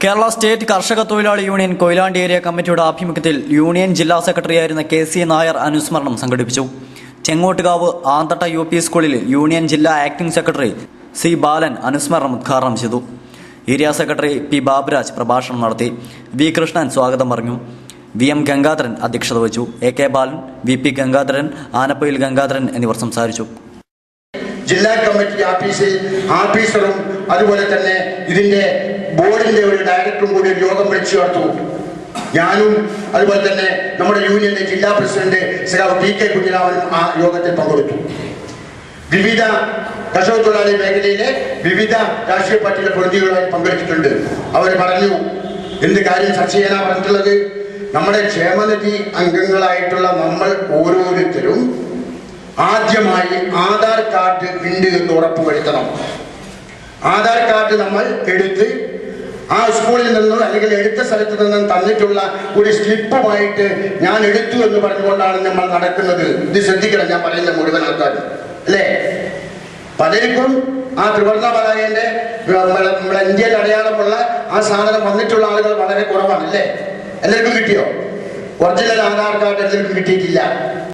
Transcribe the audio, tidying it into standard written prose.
Kerala state കർഷക തൊഴിലാളി union Koyilandy area കമ്മിറ്റിയുടെ ആഭിമുഖ്യത്തിൽ യൂണിയൻ ജില്ലാ സെക്രട്ടറിയായിരുന്ന KC നായർ അനുസ്മരണം സംഘടിപ്പിച്ചു. ചെങ്ങോട്ടുകാവ് ആന്തട്ട UP സ്കൂളിൽ യൂണിയൻ ജില്ലാ ആക്ടിംഗ് സെക്രട്ടറി C ബാലൻ അനുസ്മരണം ഉദ്ഘാടനം ചെയ്തു. ഏരിയ സെക്രട്ടറി P ബാബുരാജ് പ്രഭാഷണം നടത്തി. V കൃഷ്ണൻ സ്വാഗതം പറഞ്ഞു. VM ഗംഗാധരൻ അധ്യക്ഷത വഹിച്ചു. AK ബാലൻ, VP ഗംഗാധരൻ, ആനപ്പൊയിൽ ഗംഗാധരൻ എന്നിവർ സംസാരിച്ചു. ജില്ലാ കമ്മിറ്റി ഓഫീസറും അതുപോലെ തന്നെ ഇതിന്റെ ബോർഡിന്റെ ഒരു ഡയറക്ടറും കൂടി ഒരു യോഗം വിളിച്ചു ചേർത്തു. ഞാനും അതുപോലെ തന്നെ നമ്മുടെ യൂണിയന്റെ ജില്ലാ പ്രസിഡന്റ് PK കുഞ്ഞിരാമനും ആ യോഗത്തിൽ പങ്കെടുത്തു. വിവിധ കർഷക തൊഴിലാളി മേഖലയിലെ വിവിധ രാഷ്ട്രീയ പാർട്ടിയുടെ പ്രതിനിധികളായി പങ്കെടുത്തിട്ടുണ്ട്. അവർ പറഞ്ഞു, എന്ത് കാര്യം ചർച്ച ചെയ്യാനാണ് പറഞ്ഞിട്ടുള്ളത്? നമ്മുടെ ക്ഷേമനിധി അംഗങ്ങളായിട്ടുള്ള നമ്മൾ ഓരോരുത്തരും ആദ്യമായി ആധാർ കാർഡ് ഉണ്ട് എന്ന് ഉറപ്പുവരുത്തണം. ആധാർ കാർഡ് നമ്മൾ എടുത്ത് ആ സ്കൂളിൽ നിന്നും അല്ലെങ്കിൽ എടുത്ത സ്ഥലത്ത് നിന്നും തന്നിട്ടുള്ള ഒരു സ്ലിപ്പുമായിട്ട് ഞാൻ എടുത്തു എന്ന് പറഞ്ഞുകൊണ്ടാണ് നമ്മൾ നടക്കുന്നത്. ഇത് ശ്രദ്ധിക്കണം, ഞാൻ പറയുന്ന മുഴുവൻ ആൾക്കാരും അല്ലേ? പലർക്കും ആ ത്രിവർണ്ണ പതാകന്റെ നമ്മുടെ ഇന്ത്യയിൽ അടയാളമുള്ള ആ സാധനം വന്നിട്ടുള്ള ആളുകൾ വളരെ കുറവാണ് അല്ലേ? എല്ലാവർക്കും കിട്ടിയോ? ഒറിജിനൽ ആധാർ കാർഡ് എല്ലാവർക്കും കിട്ടിയിട്ടില്ല.